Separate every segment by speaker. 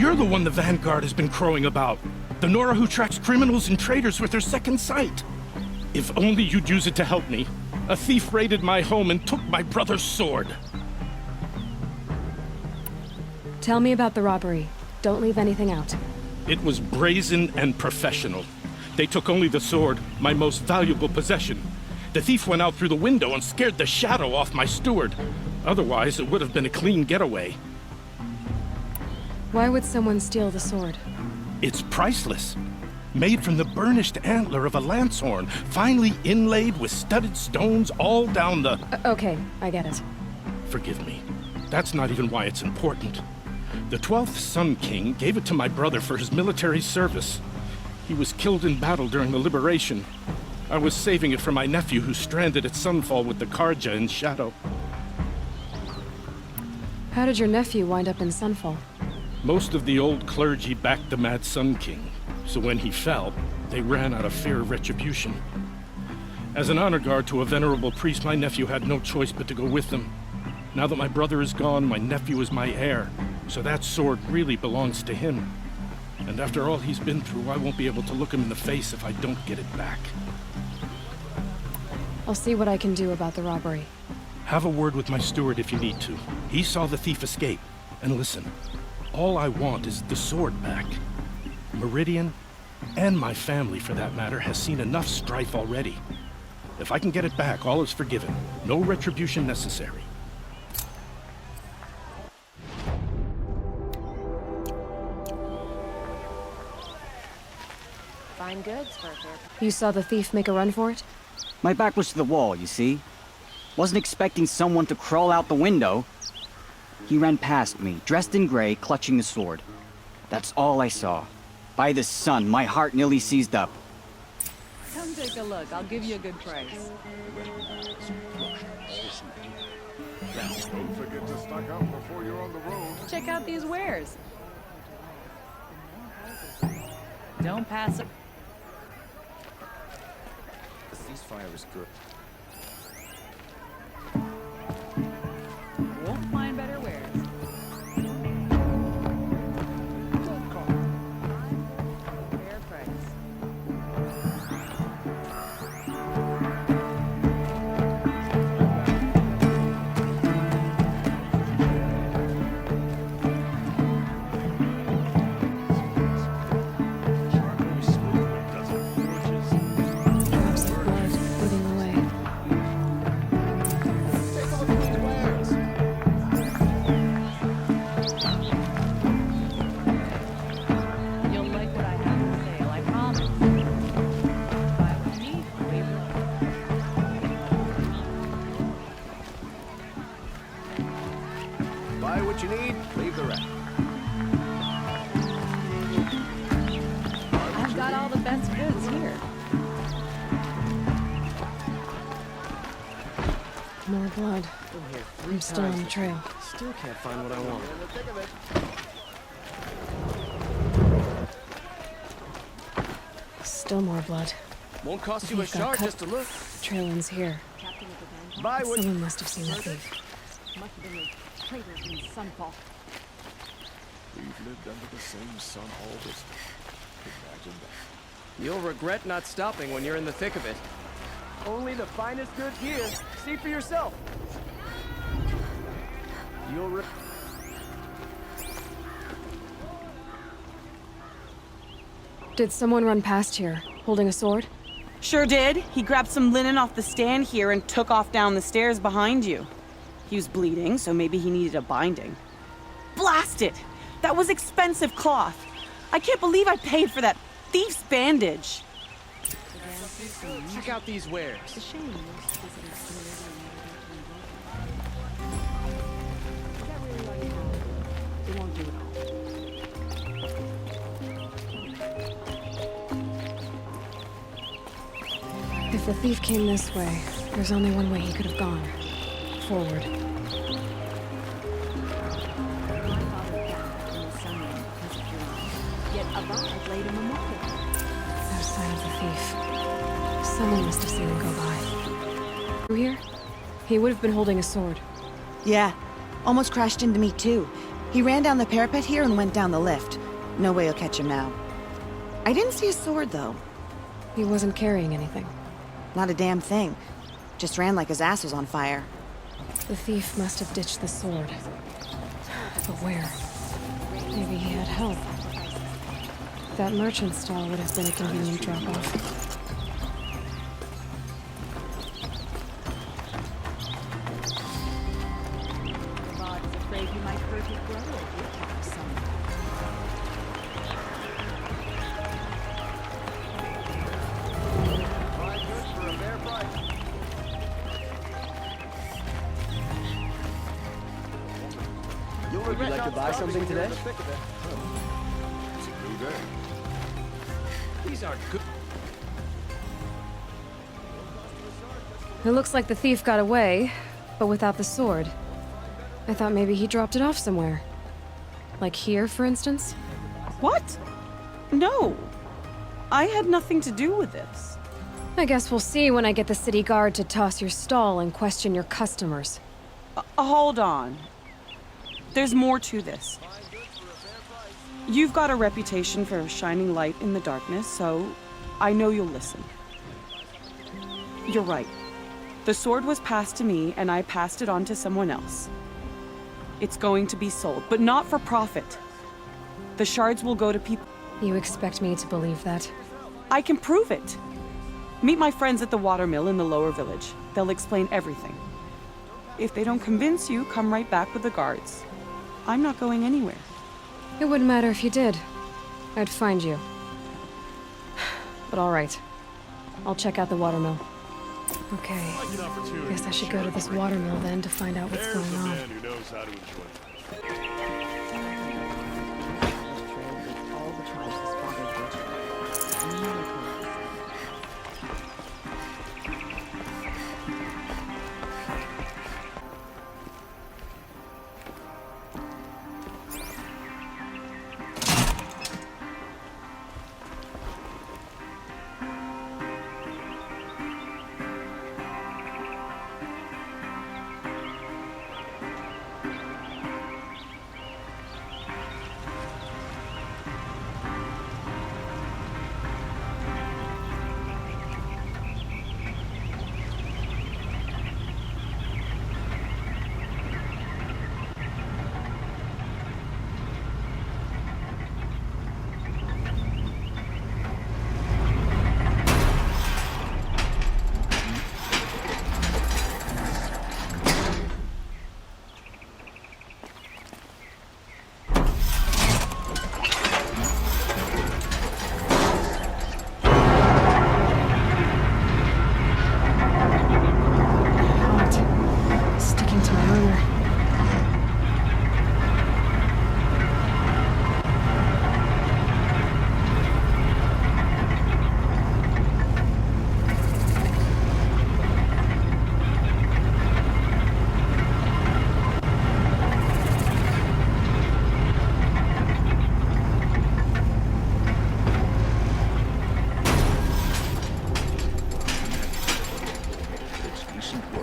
Speaker 1: You're the one the Vanguard has been crowing about. The Nora who tracks criminals and traitors with her second sight. If only you'd use it to help me. A thief raided my home and took my brother's sword.
Speaker 2: Tell me about the robbery. Don't leave anything out.
Speaker 1: It was brazen and professional. They took only the sword, my most valuable possession. The thief went out through the window and scared the shadow off my steward. Otherwise, it would have been a clean getaway.
Speaker 2: Why would someone steal the sword?
Speaker 1: It's priceless. Made from the burnished antler of a lancehorn, finely inlaid with studded stones all down the...
Speaker 2: Okay, I get it.
Speaker 1: Forgive me. That's not even why it's important. The 12th Sun King gave it to my brother for his military service. He was killed in battle during the liberation. I was saving it for my nephew who's stranded at Sunfall with the Carja in Shadow.
Speaker 2: How did your nephew wind up in Sunfall?
Speaker 1: Most of the old clergy backed the Mad Sun King, so when he fell, they ran out of fear of retribution. As an honor guard to a venerable priest, my nephew had no choice but to go with them. Now that my brother is gone, my nephew is my heir, so that sword really belongs to him. And after all he's been through, I won't be able to look him in the face if I don't get it back.
Speaker 2: I'll see what I can do about the robbery.
Speaker 1: Have a word with my steward if you need to. He saw the thief escape. And listen, all I want is the sword back. Meridian, and my family for that matter, has seen enough strife already. If I can get it back, all is forgiven. No retribution necessary.
Speaker 3: Fine goods for a fair...
Speaker 2: You saw the thief make a run for it?
Speaker 4: My back was to the wall, you see. Wasn't expecting someone to crawl out the window. He ran past me, dressed in gray, clutching the sword. That's all I saw. By the sun, my heart nearly seized up.
Speaker 3: Come take a look. I'll give you a good price.
Speaker 5: Don't forget to stock up before you're on the road.
Speaker 3: Check out these wares. Don't pass it.
Speaker 5: Ceasefire is good.
Speaker 3: Won't find better wares. Fair price.
Speaker 2: Drops of blood bleeding away.
Speaker 3: You'll like what I have for sale, I promise. Buy what you need, leave
Speaker 5: Buy what you need, leave the rest.
Speaker 3: I've got all the best goods here.
Speaker 2: More blood. I'm still on the trail.
Speaker 6: Still can't find what I want.
Speaker 2: Still more blood.
Speaker 6: Won't cost
Speaker 2: The
Speaker 6: you a
Speaker 2: thief got
Speaker 6: shard
Speaker 2: cut.
Speaker 6: just to look.
Speaker 2: The trail ends here.
Speaker 5: Buy what
Speaker 2: Someone must have seen the thief.
Speaker 3: Must have been the traitors in Sunfall.
Speaker 5: We've lived under the same sun all this time. Imagine that.
Speaker 6: You'll regret not stopping when you're in the thick of it. Only the finest goods here. See for yourself. You'll
Speaker 2: Did someone run past here, holding a sword?
Speaker 7: Sure did. He grabbed some linen off the stand here and took off down the stairs behind you. He was bleeding, so maybe he needed a binding. Blast it! That was expensive cloth. I can't believe I paid for that thief's bandage.
Speaker 6: check out these wares.
Speaker 3: It's a shame most visitors to Is that really all you have? It won't do it all.
Speaker 2: If the thief came this way, there's only one way he could have gone. Forward.
Speaker 3: My father died in the sunlight because of your arm. Yet alive laid a memorial.
Speaker 2: No sign of the thief. Someone must have seen him go by. Through here? He would have been holding a sword.
Speaker 7: Yeah, almost crashed into me too.
Speaker 8: He ran down the parapet here and went down the lift. No way you'll catch him now. I didn't see a sword, though.
Speaker 2: He wasn't carrying anything.
Speaker 8: Not a damn thing. Just ran like his ass was on fire.
Speaker 2: The thief must have ditched the sword. But where? Maybe he had help. That merchant stall would have been a convenient drop-off.
Speaker 6: Would you like to buy something today?
Speaker 5: It's a new day.
Speaker 6: These aren't good.
Speaker 2: It looks like the thief got away, but without the sword. I thought maybe he dropped it off somewhere. Like here, for instance?
Speaker 7: What? No. I had nothing to do with this.
Speaker 2: I guess we'll see when I get the city guard to toss your stall and question your customers.
Speaker 7: Hold on. There's more to this. You've got a reputation for shining light in the darkness, so I know you'll listen. You're right. The sword was passed to me, and I passed it on to someone else. It's going to be sold, but not for profit. The shards will go to people.
Speaker 2: You expect me to believe that?
Speaker 7: I can prove it. Meet my friends at the watermill in the lower village. They'll explain everything. If they don't convince you, come right back with the guards. I'm not going anywhere.
Speaker 2: It wouldn't matter if you did. I'd find you. But all right. I'll check out the watermill. Okay. Guess I should go to this watermill then to find out what's going on.
Speaker 5: Man who knows how to enjoy life.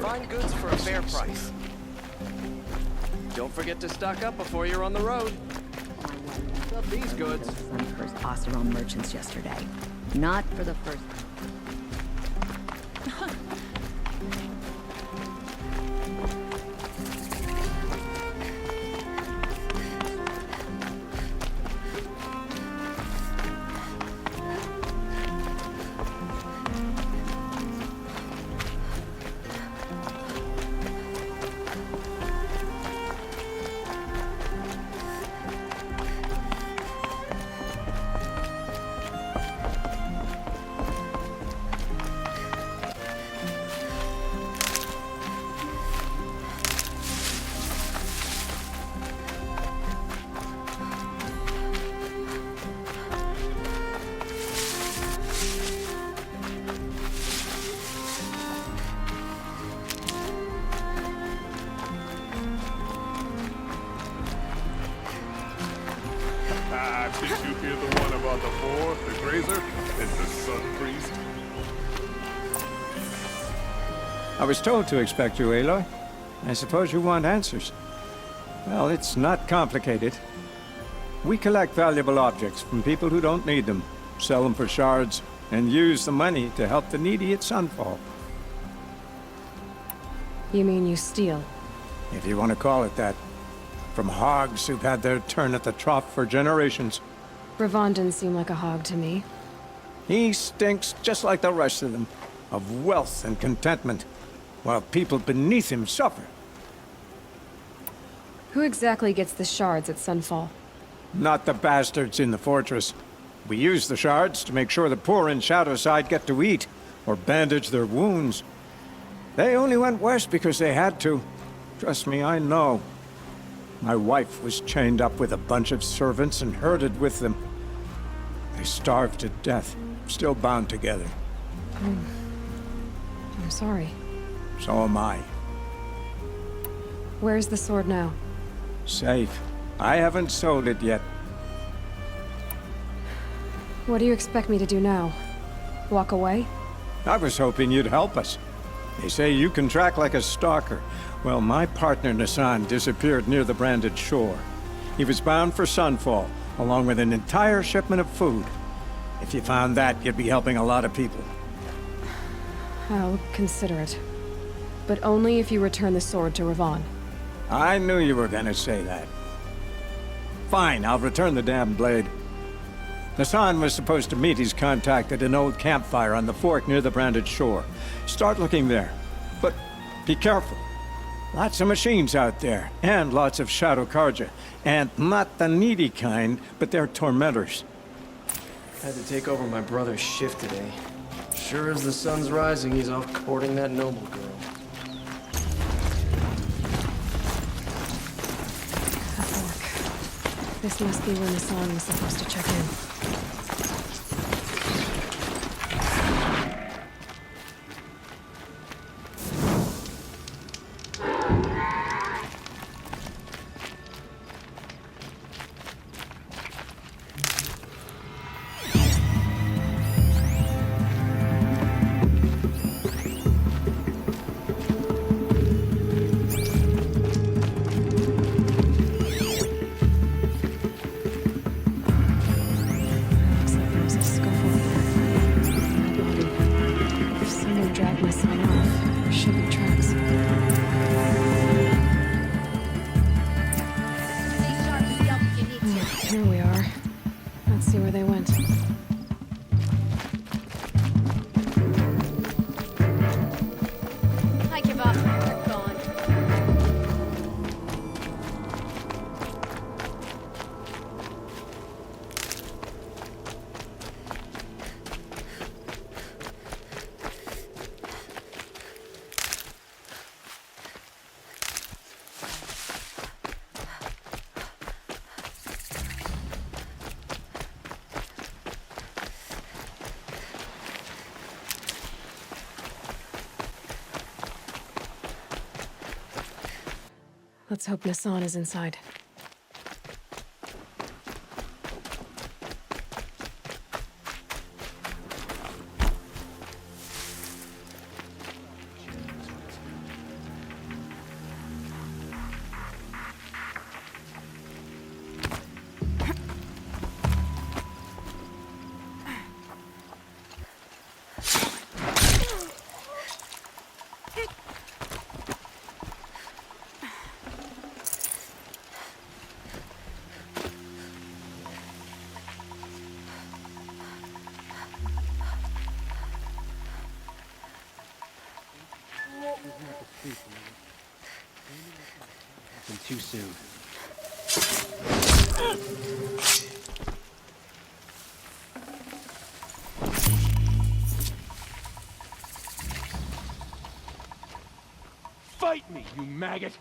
Speaker 6: Fine goods for a fair price. Don't forget to stock up before you're on the road. Love these goods.
Speaker 9: Suncursed Oseron merchants yesterday. Not for the first.
Speaker 5: Did you hear the one about the boar, the grazer, and the sun priest?
Speaker 10: I was told to expect you, Aloy. I suppose you want answers. Well, it's not complicated. We collect valuable objects from people who don't need them, sell them for shards, and use the money to help the needy at Sunfall.
Speaker 2: You mean you steal?
Speaker 10: If you want to call it that. From hogs who've had their turn at the trough for generations.
Speaker 2: Ravan didn't seem like a hog to me.
Speaker 10: He stinks just like the rest of them, of wealth and contentment, while people beneath him suffer.
Speaker 2: Who exactly gets the shards at Sunfall?
Speaker 10: Not the bastards in the fortress. We use the shards to make sure the poor in Shadowside get to eat, or bandage their wounds. They only went west because they had to. Trust me, I know. My wife was chained up with a bunch of servants and herded with them. They starved to death, still bound together.
Speaker 2: I'm sorry.
Speaker 10: So am I.
Speaker 2: Where's the sword now?
Speaker 10: Safe. I haven't sold it yet.
Speaker 2: What do you expect me to do now? Walk away?
Speaker 10: I was hoping you'd help us. They say you can track like a stalker. Well, my partner Nasan disappeared near the branded shore. He was bound for Sunfall, along with an entire shipment of food. If you found that, you'd be helping a lot of people.
Speaker 2: I'll consider it. But only if you return the sword to Ravan.
Speaker 10: I knew you were gonna say that. Fine, I'll return the damn blade. Nasan was supposed to meet his contact at an old campfire on the fork near the branded shore. Start looking there. But be careful. Lots of machines out there, and lots of Shadow Carja. And not the needy kind, but they're tormentors.
Speaker 6: Had to take over my brother's shift today. Sure as the sun's rising, he's off courting that noble girl.
Speaker 2: A fork. This must be where Nasan was supposed to check in. Here we are. Let's see where they went.
Speaker 11: I give up. They're gone.
Speaker 2: Let's hope Nasan is inside.
Speaker 12: Too soon.
Speaker 5: Fight me, you maggot!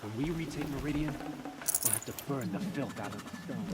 Speaker 6: When we retake Meridian, we'll have to burn the filth out of the stone.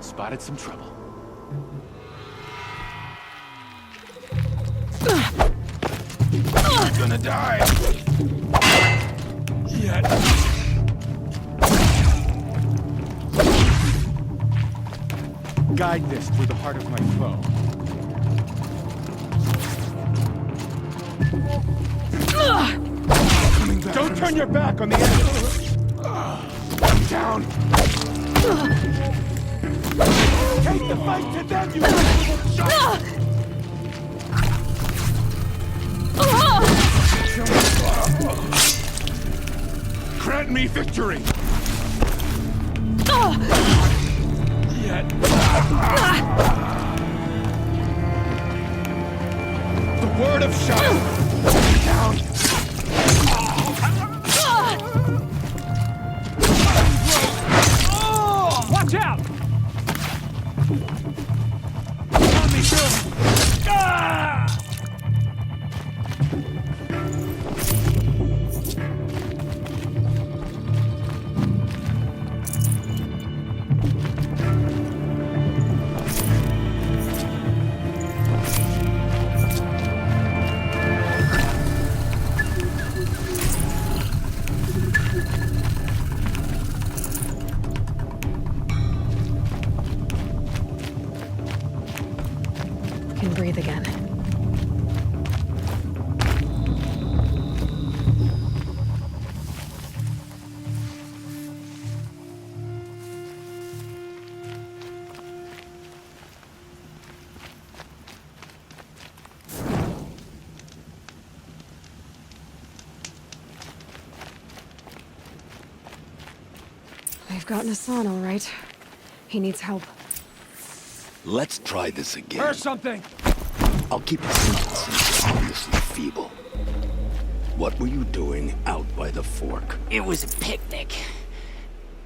Speaker 6: Spotted some trouble.
Speaker 5: You're gonna die! Yet.
Speaker 6: Guide this through the heart of my foe. Don't turn your back on the enemy! I'm down! Take the fight to them, you little shot!
Speaker 5: Grant me victory! Yet.
Speaker 6: The word of Shadow! Down! Watch out! On me, too! Ah!
Speaker 2: Can breathe again. We've got Nasan, all right. He needs help.
Speaker 11: Let's try this again.
Speaker 6: Heard something!
Speaker 11: I'll keep it simple since you're obviously feeble. What were you doing out by the fork?
Speaker 12: It was a picnic.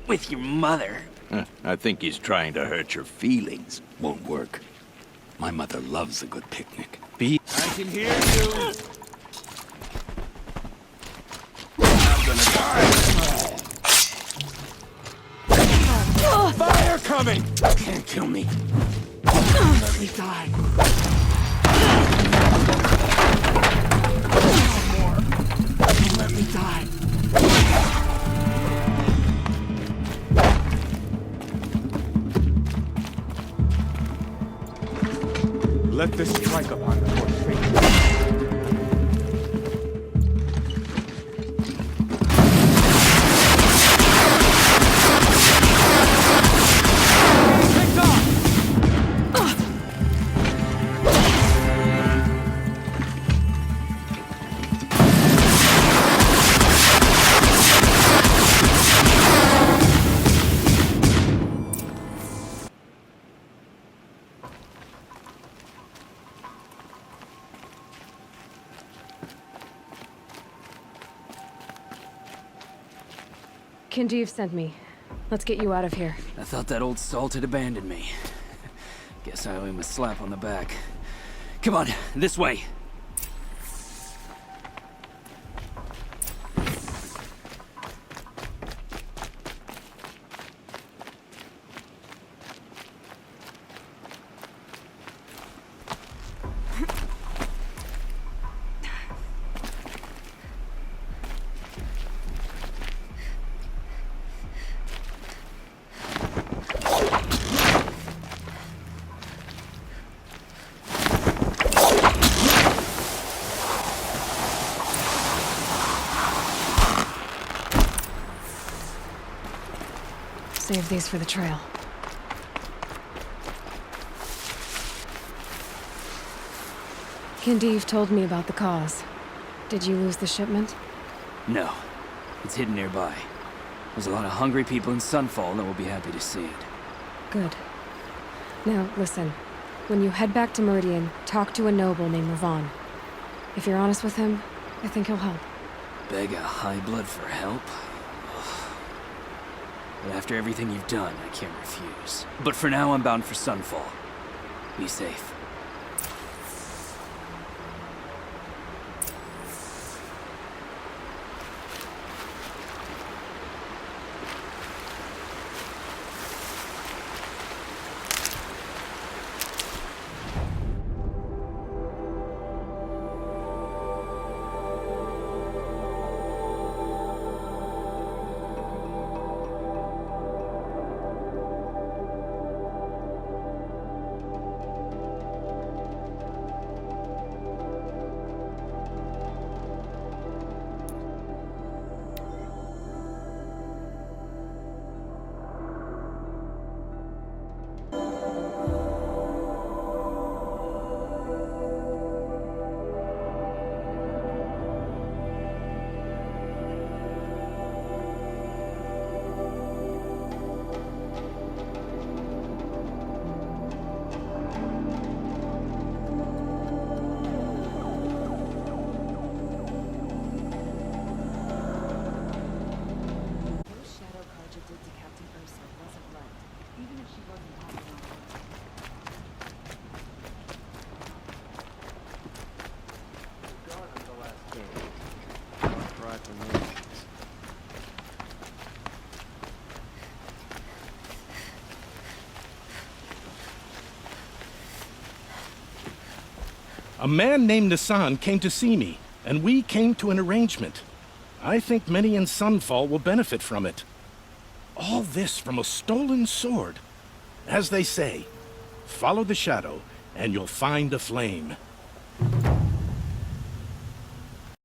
Speaker 12: With your mother.
Speaker 11: I think he's trying to hurt your feelings. Won't work. My mother loves a good picnic.
Speaker 5: I can hear you! I'm gonna die! Fire coming!
Speaker 12: Can't kill me.
Speaker 5: Let me die! No more! Let me die! Let this strike upon the Lord's fate.
Speaker 2: Kindiv sent me. Let's get you out of here.
Speaker 12: I thought that old salt had abandoned me. Guess I owe him a slap on the back. Come on, this way.
Speaker 2: Save these for the trail. Kindiv told me about the cause. Did you lose the shipment?
Speaker 12: No. It's hidden nearby. There's a lot of hungry people in Sunfall that will be happy to see it.
Speaker 2: Good. Now, listen. When you head back to Meridian, talk to a noble named Ravan. If you're honest with him, I think he'll help.
Speaker 12: Beg a high blood for help? But after everything you've done, I can't refuse. But for now, I'm bound for Sunfall. Be safe.
Speaker 1: A man named Nasan came to see me, and we came to an arrangement. I think many in Sunfall will benefit from it. All this from a stolen sword. As they say, follow the shadow, and you'll find a flame.